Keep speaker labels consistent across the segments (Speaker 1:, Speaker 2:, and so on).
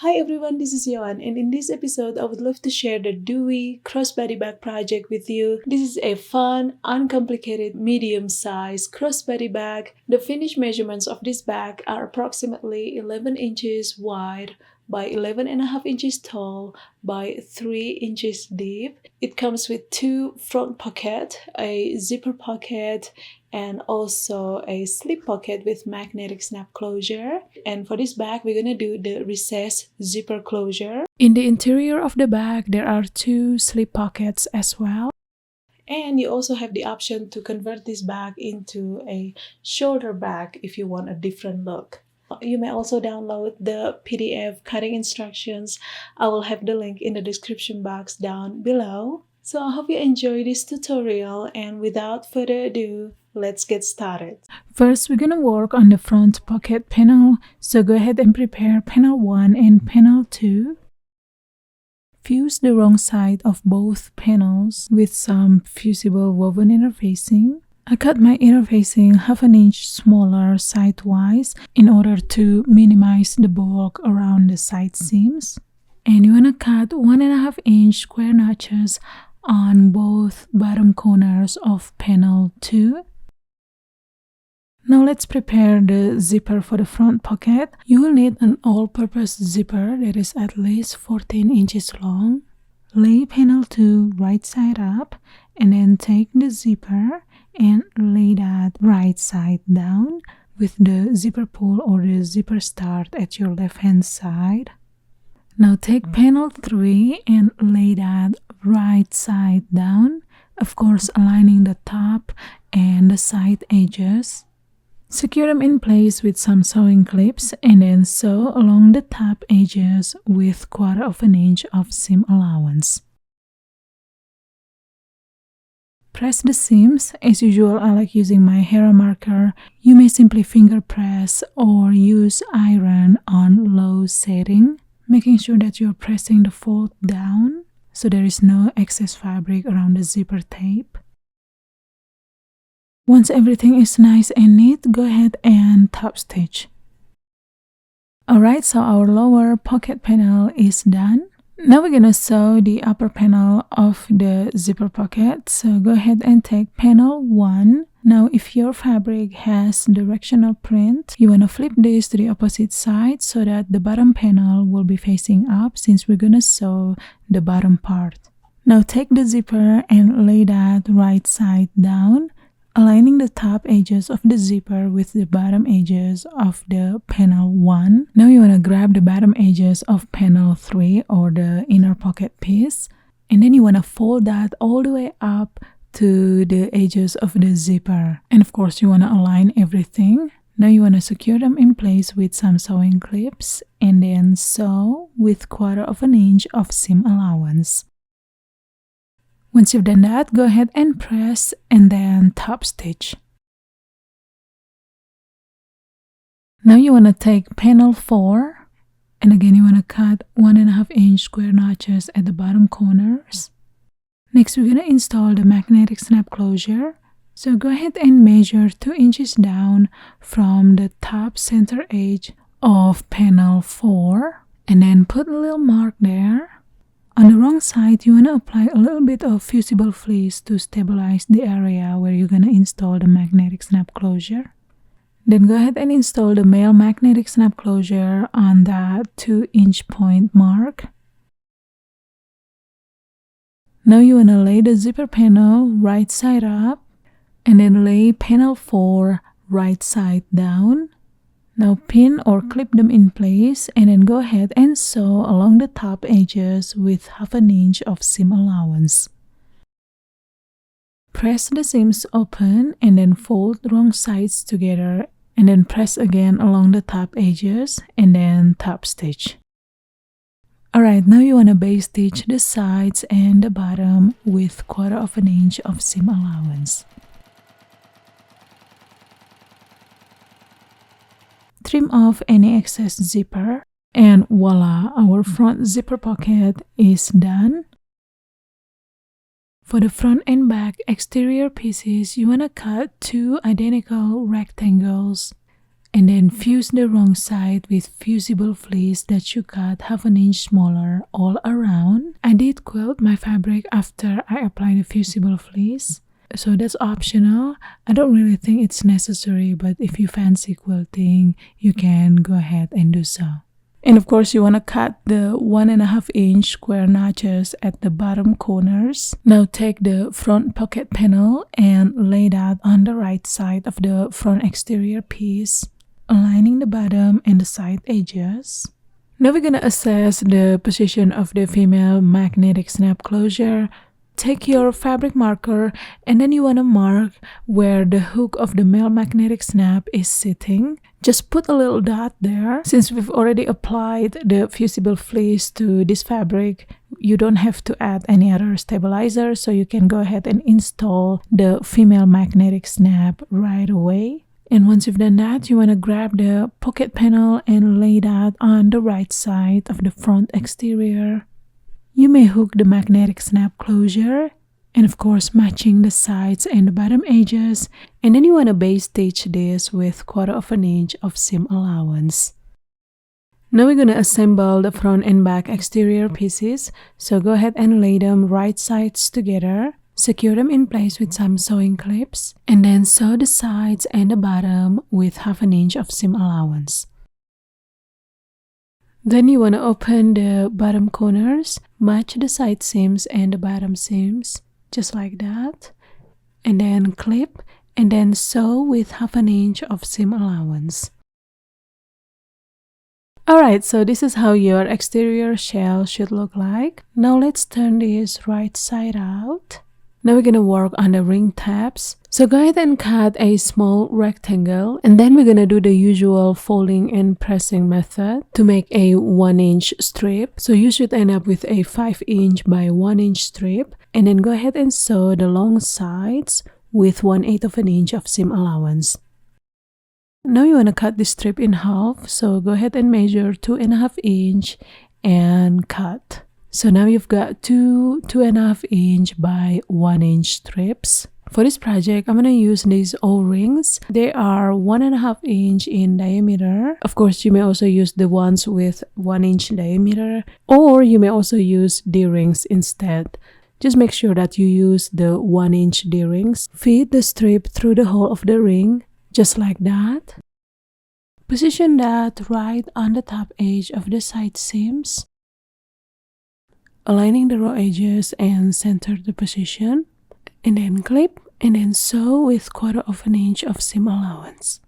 Speaker 1: Hi everyone, this is Yohan, and in this episode, I would love to share the Dewy Crossbody Bag project with you. This is a fun, uncomplicated, medium-sized crossbody bag. The finished measurements of this bag are approximately 11 inches wide by 11.5 inches tall by 3 inches deep. It comes with 2 front pockets, a zipper pocket, and also a slip pocket with magnetic snap closure. And for this bag, we're gonna do the recessed zipper closure. In the interior of the bag, there are 2 slip pockets as well. And you also have the option to convert this bag into a shoulder bag if you want a different look. You may also download the PDF cutting instructions. I will have the link in the description box down below. So I hope you enjoy this tutorial, and without further ado, let's get started. First, we're gonna work on the front pocket panel. So go ahead and prepare panel 1 and panel 2. Fuse the wrong side of both panels with some fusible woven interfacing. I cut my interfacing half an inch smaller sidewise in order to minimize the bulk around the side seams. And you want to cut 1.5 inch square notches on both bottom corners of panel 2. Now let's prepare the zipper for the front pocket. You will need an all-purpose zipper that is at least 14 inches long. Lay panel 2 right side up and then take the zipper and lay that right side down with the zipper pull or the zipper start at your left hand side. Now take panel 3 and lay that right side down, of course aligning the top and the side edges. Secure them in place with some sewing clips and then sew along the top edges with 1/4 inch of seam allowance. Press the seams. As usual, I like using my hair marker. You may simply finger press or use iron on low setting, making sure that you're pressing the fold down so there is no excess fabric around the zipper tape. Once everything is nice and neat, go ahead and top stitch. Alright, so our lower pocket panel is done. Now we're gonna sew the upper panel of the zipper pocket. So go ahead and take panel 1. Now if your fabric has directional print, you wanna flip this to the opposite side so that the bottom panel will be facing up since we're gonna sew the bottom part. Now take the zipper and lay that right side down, aligning the top edges of the zipper with the bottom edges of the panel 1. Now you want to grab the bottom edges of panel 3 or the inner pocket piece, and then you want to fold that all the way up to the edges of the zipper. And of course you want to align everything. Now you want to secure them in place with some sewing clips and then sew with 1/4 inch of seam allowance. Once you've done that, go ahead and press and then top stitch. Now you want to take panel 4 and again you want to cut 1.5 inch square notches at the bottom corners. Next we're going to install the magnetic snap closure. So go ahead and measure 2 inches down from the top center edge of panel 4 and then put a little mark there. On the wrong side, you want to apply a little bit of fusible fleece to stabilize the area where you're going to install the magnetic snap closure. Then go ahead and install the male magnetic snap closure on that 2 inch point mark. Now you want to lay the zipper panel right side up and then lay panel 4 right side down. Now pin or clip them in place and then go ahead and sew along the top edges with 1/2 inch of seam allowance. Press the seams open and then fold the wrong sides together and then press again along the top edges and then top stitch. Alright, now you want to base stitch the sides and the bottom with 1/4 inch of seam allowance. Trim off any excess zipper and voila, our front zipper pocket is done. For the front and back exterior pieces, you want to cut 2 identical rectangles and then fuse the wrong side with fusible fleece that you cut 1/2 inch smaller all around. I did quilt my fabric after I applied the fusible fleece, so that's optional. I don't really think it's necessary, but if you fancy quilting, you can go ahead and do so. And of course, you want to cut the 1.5 inch square notches at the bottom corners. Now take the front pocket panel and lay that on the right side of the front exterior piece, aligning the bottom and the side edges. Now we're going to assess the position of the female magnetic snap closure. Take your fabric marker and then you want to mark where the hook of the male magnetic snap is sitting. Just put a little dot there. Since we've already applied the fusible fleece to this fabric, you don't have to add any other stabilizer, so you can go ahead and install the female magnetic snap right away. And once you've done that, you want to grab the pocket panel and lay that on the right side of the front exterior. You may hook the magnetic snap closure, and of course matching the sides and the bottom edges, and then you want to base stitch this with 1/4 inch of seam allowance. Now we're going to assemble the front and back exterior pieces, so go ahead and lay them right sides together, secure them in place with some sewing clips, and then sew the sides and the bottom with 1/2 inch of seam allowance. Then you want to open the bottom corners, match the side seams and the bottom seams, just like that, and then clip and then sew with 1/2 inch of seam allowance. Alright, so this is how your exterior shell should look like. Now let's turn this right side out. Now we're going to work on the ring tabs. So go ahead and cut a small rectangle, and then we're going to do the usual folding and pressing method to make a 1 inch strip. So you should end up with a 5 inch by 1 inch strip, and then go ahead and sew the long sides with 1/8 inch of seam allowance. Now you want to cut this strip in half, so go ahead and measure 2.5 inch and cut. So now you've got two 2.5 inch by 1 inch strips. For this project, I'm going to use these O-rings. They are 1.5 inch in diameter. Of course, you may also use the ones with 1 inch diameter, or you may also use D-rings instead. Just make sure that you use the 1 inch D-rings. Feed the strip through the hole of the ring, just like that. Position that right on the top edge of the side seams, aligning the raw edges and center the position, and then clip and then sew with 1/4 inch of seam allowance.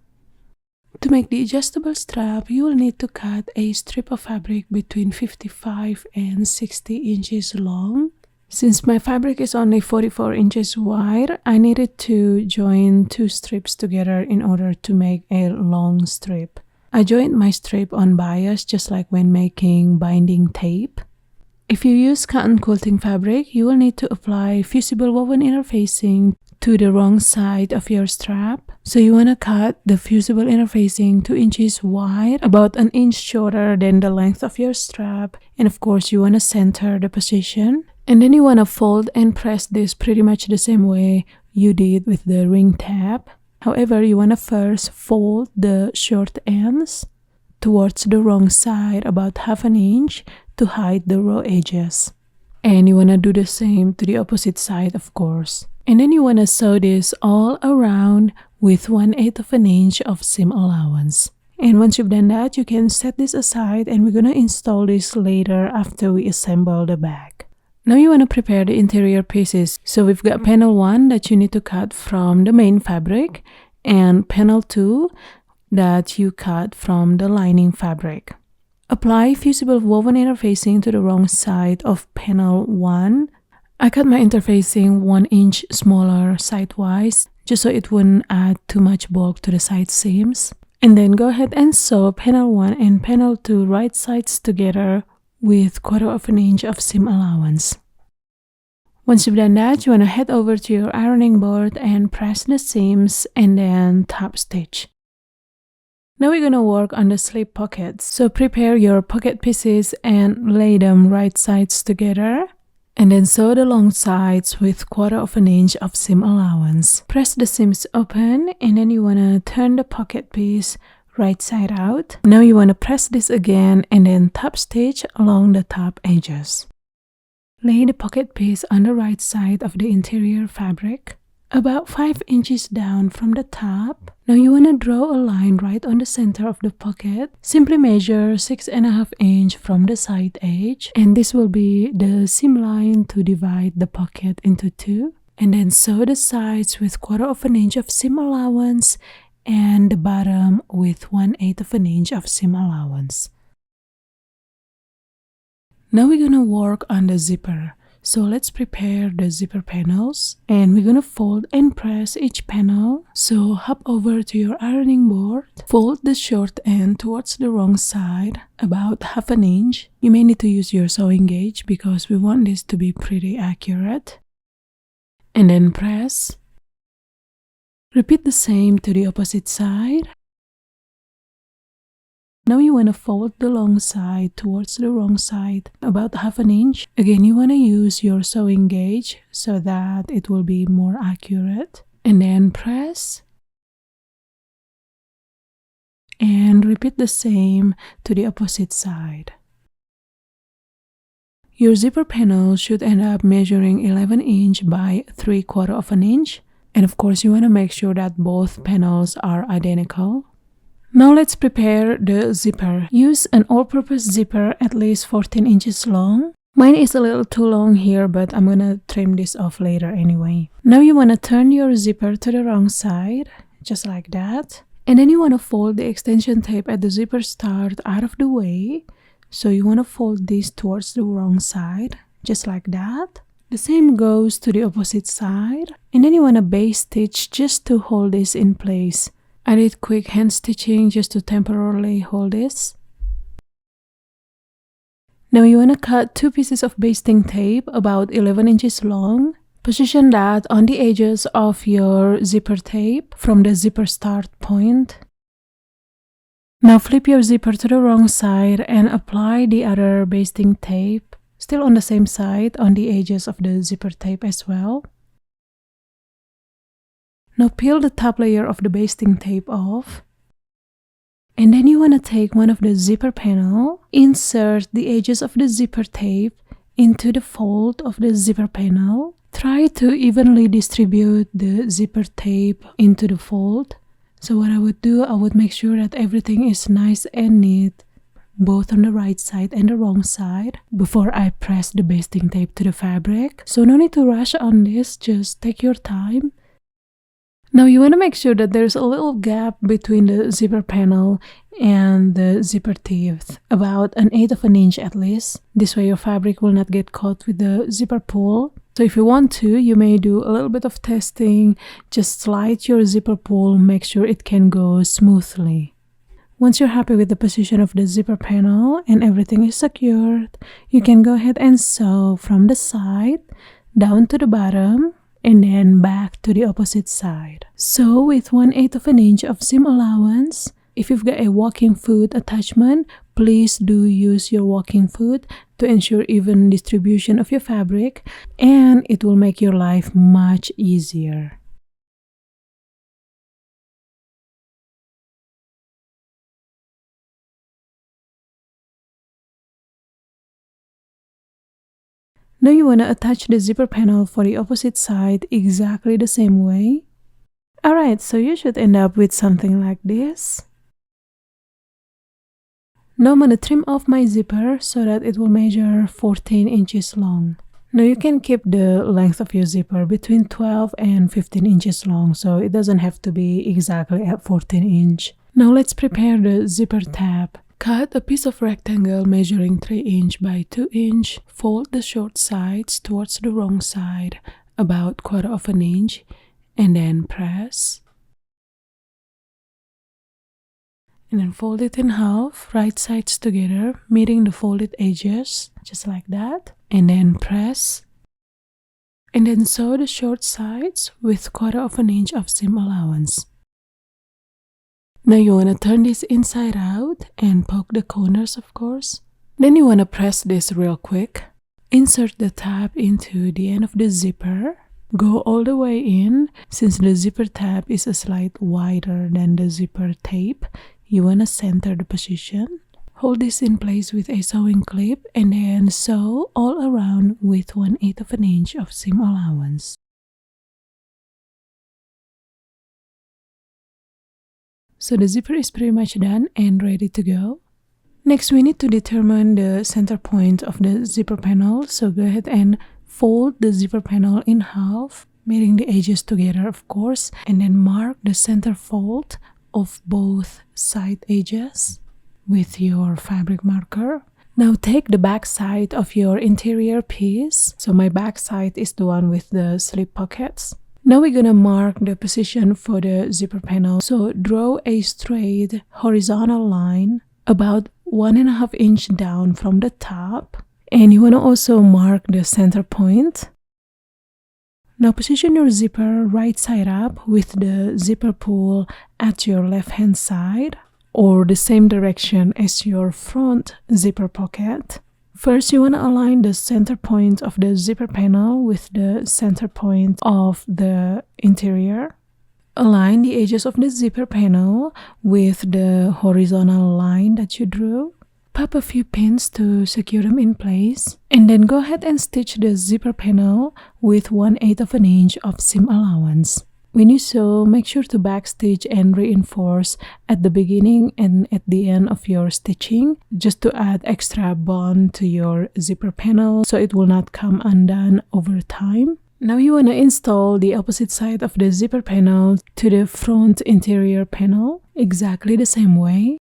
Speaker 1: To make the adjustable strap, you will need to cut a strip of fabric between 55 and 60 inches long. Since my fabric is only 44 inches wide, I needed to join 2 strips together in order to make a long strip. I joined my strip on bias just like when making binding tape. If you use cotton quilting fabric, you will need to apply fusible woven interfacing to the wrong side of your strap. So you want to cut the fusible interfacing 2 inches wide, about 1 inch shorter than the length of your strap. And of course, you want to center the position. And then you want to fold and press this pretty much the same way you did with the ring tab. However, you want to first fold the short ends towards the wrong side about 1/2 inch to hide the raw edges. And you want to do the same to the opposite side, of course. And then you want to sew this all around with 1/8 inch of seam allowance. And once you've done that, you can set this aside, and we're going to install this later after we assemble the bag. Now you want to prepare the interior pieces. So we've got panel 1 that you need to cut from the main fabric, and panel 2 that you cut from the lining fabric. Apply fusible woven interfacing to the wrong side of panel 1. I cut my interfacing 1 inch smaller sidewise, just so it wouldn't add too much bulk to the side seams. And then go ahead and sew panel 1 and panel 2 right sides together with 1/4 inch of seam allowance. Once you've done that, you want to head over to your ironing board and press the seams and then top stitch. Now we're going to work on the slip pockets. So prepare your pocket pieces and lay them right sides together. And then sew the long sides with 1/4 inch of seam allowance. Press the seams open, and then you want to turn the pocket piece right side out. Now you want to press this again and then top stitch along the top edges. Lay the pocket piece on the right side of the interior fabric, about 5 inches down from the top. Now you want to draw a line right on the center of the pocket. Simply measure 6.5 inches from the side edge, and this will be the seam line to divide the pocket into two. And then sew the sides with 1/4 inch of seam allowance and the bottom with 1/8 inch of seam allowance. Now we're gonna work on the zipper. So let's prepare the zipper panels, and we're gonna fold and press each panel. So hop over to your ironing board, fold the short end towards the wrong side, about 1/2 inch. You may need to use your sewing gauge because we want this to be pretty accurate. And then press. Repeat the same to the opposite side. Now you want to fold the long side towards the wrong side, about 1/2 inch. Again, you want to use your sewing gauge so that it will be more accurate. And then press. And repeat the same to the opposite side. Your zipper panel should end up measuring 11 inch by 3/4 inch. And of course, you want to make sure that both panels are identical. Now let's prepare the zipper. Use an all-purpose zipper at least 14 inches long. Mine is a little too long here, but I'm gonna trim this off later anyway. Now you wanna turn your zipper to the wrong side, just like that. And then you wanna fold the extension tape at the zipper start out of the way. So you wanna fold this towards the wrong side, just like that. The same goes to the opposite side. And then you wanna base stitch just to hold this in place. I did quick hand stitching just to temporarily hold this. Now you want to cut 2 pieces of basting tape about 11 inches long. Position that on the edges of your zipper tape from the zipper start point. Now flip your zipper to the wrong side and apply the other basting tape, still on the same side, on the edges of the zipper tape as well. Now peel the top layer of the basting tape off. And then you want to take one of the zipper panel, insert the edges of the zipper tape into the fold of the zipper panel. Try to evenly distribute the zipper tape into the fold. So what I would do, I would make sure that everything is nice and neat, both on the right side and the wrong side, before I press the basting tape to the fabric. So no need to rush on this, just take your time. Now you want to make sure that there's a little gap between the zipper panel and the zipper teeth, about 1/8 inch at least. This way your fabric will not get caught with the zipper pull. So if you want to, you may do a little bit of testing, just slide your zipper pull, make sure it can go smoothly. Once you're happy with the position of the zipper panel and everything is secured, you can go ahead and sew from the side down to the bottom, and then back to the opposite side. So with 1/8 inch of seam allowance, if you've got a walking foot attachment, please do use your walking foot to ensure even distribution of your fabric, and it will make your life much easier. Now you want to attach the zipper panel for the opposite side exactly the same way. Alright, so you should end up with something like this. Now I'm going to trim off my zipper so that it will measure 14 inches long. Now you can keep the length of your zipper between 12 and 15 inches long, so it doesn't have to be exactly at 14 inch. Now let's prepare the zipper tab. Cut a piece of rectangle measuring 3 inch by 2 inch. Fold the short sides towards the wrong side, about 1/4 inch, and then press. And then fold it in half, right sides together, meeting the folded edges, just like that. And then press. And then sew the short sides with 1/4 inch of seam allowance. Now you want to turn this inside out and poke the corners, of course. Then you want to press this real quick. Insert the tab into the end of the zipper. Go all the way in. Since the zipper tab is a slight wider than the zipper tape, you want to center the position. Hold this in place with a sewing clip and then sew all around with 1/8 of an inch of seam allowance. So the zipper is pretty much done and ready to go. Next, we need to determine the center point of the zipper panel. So go ahead and fold the zipper panel in half, meeting the edges together, of course, and then mark the center fold of both side edges with your fabric marker. Now take the back side of your interior piece. So my back side is the one with the slip pockets. Now we're gonna mark the position for the zipper panel. So draw a straight horizontal line about 1.5 inch down from the top. And you wanna also mark the center point. Now position your zipper right side up with the zipper pull at your left hand side or the same direction as your front zipper pocket. First, you want to align the center point of the zipper panel with the center point of the interior. Align the edges of the zipper panel with the horizontal line that you drew. Pop a few pins to secure them in place, and then go ahead and stitch the zipper panel with 1/8 of an inch of seam allowance. When you sew, make sure to backstitch and reinforce at the beginning and at the end of your stitching, just to add extra bond to your zipper panel so it will not come undone over time. Now you want to install the opposite side of the zipper panel to the front interior panel, exactly the same way.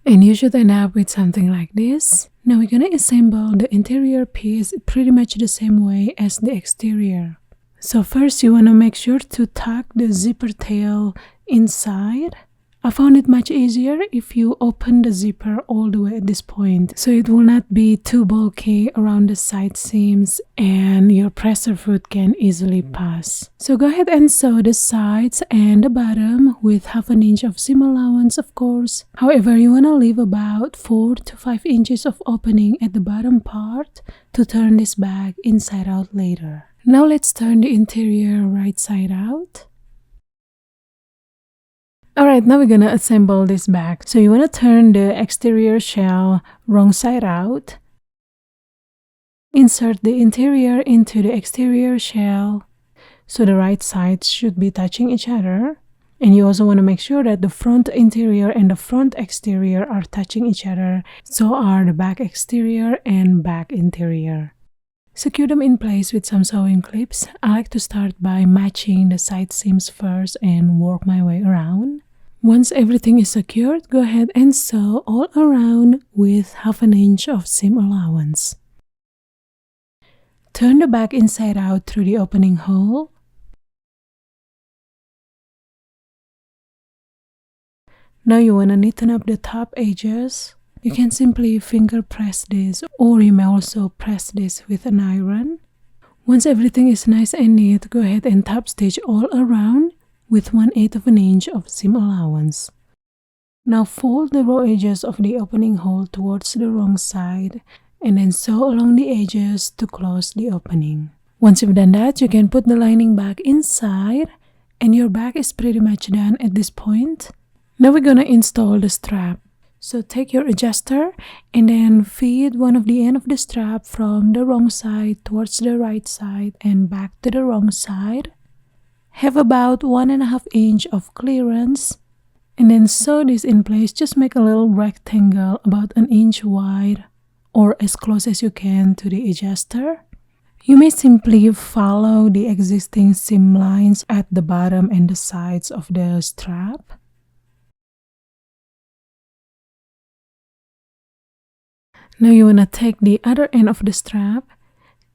Speaker 1: And you should end up with something like this. Now we're gonna assemble the interior piece pretty much the same way as the exterior. So first you wanna make sure to tuck the zipper tail inside. I found it much easier if you open the zipper all the way at this point, so it will not be too bulky around the side seams and your presser foot can easily pass. So go ahead and sew the sides and the bottom with 1/2 inch of seam allowance, of course. However, you want to leave about 4 to 5 inches of opening at the bottom part to turn this bag inside out later. Now let's turn the interior right side out. Alright, now we're gonna assemble this bag. So you wanna turn the exterior shell wrong side out. Insert the interior into the exterior shell, so the right sides should be touching each other. And you also wanna make sure that the front interior and the front exterior are touching each other. So are the back exterior and back interior. Secure them in place with some sewing clips. I like to start by matching the side seams first and work my way around. Once everything is secured, go ahead and sew all around with 1/2 inch of seam allowance. Turn the bag inside out through the opening hole. Now you want to neaten up the top edges. You can simply finger press this, or you may also press this with an iron. Once everything is nice and neat, go ahead and top stitch all around with 1/8 of an inch of seam allowance. Now fold the raw edges of the opening hole towards the wrong side and then sew along the edges to close the opening. Once you've done that, you can put the lining back inside and your bag is pretty much done at this point. Now we're gonna install the strap. So take your adjuster and then feed one of the end of the strap from the wrong side towards the right side and back to the wrong side. Have about 1.5 inch of clearance and then sew this in place. Just make a little rectangle about 1 inch wide or as close as you can to the adjuster. You may simply follow the existing seam lines at the bottom and the sides of the strap. Now you want to take the other end of the strap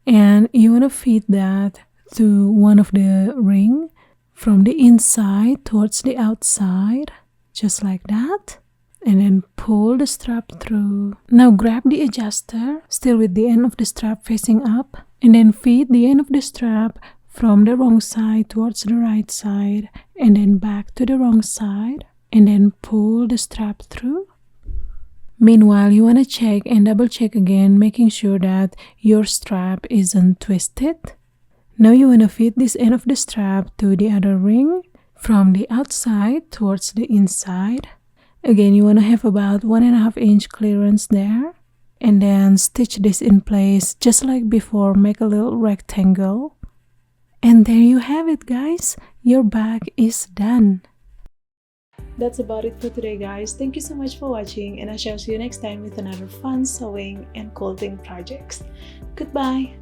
Speaker 1: and you want to feed that to one of the ring from the inside towards the outside, just like that, and then pull the strap through. Now grab the adjuster, still with the end of the strap facing up, and then feed the end of the strap from the wrong side towards the right side and then back to the wrong side, and then pull the strap through. Meanwhile, you want to check and double check again, making sure that your strap isn't twisted. Now you want to feed this end of the strap to the other ring from the outside towards the inside. Again, you want to have about 1.5 inch clearance there. And then stitch this in place just like before. Make a little rectangle. And there you have it, guys. Your bag is done. That's about it for today, guys. Thank you so much for watching, and I shall see you next time with another fun sewing and quilting projects. Goodbye.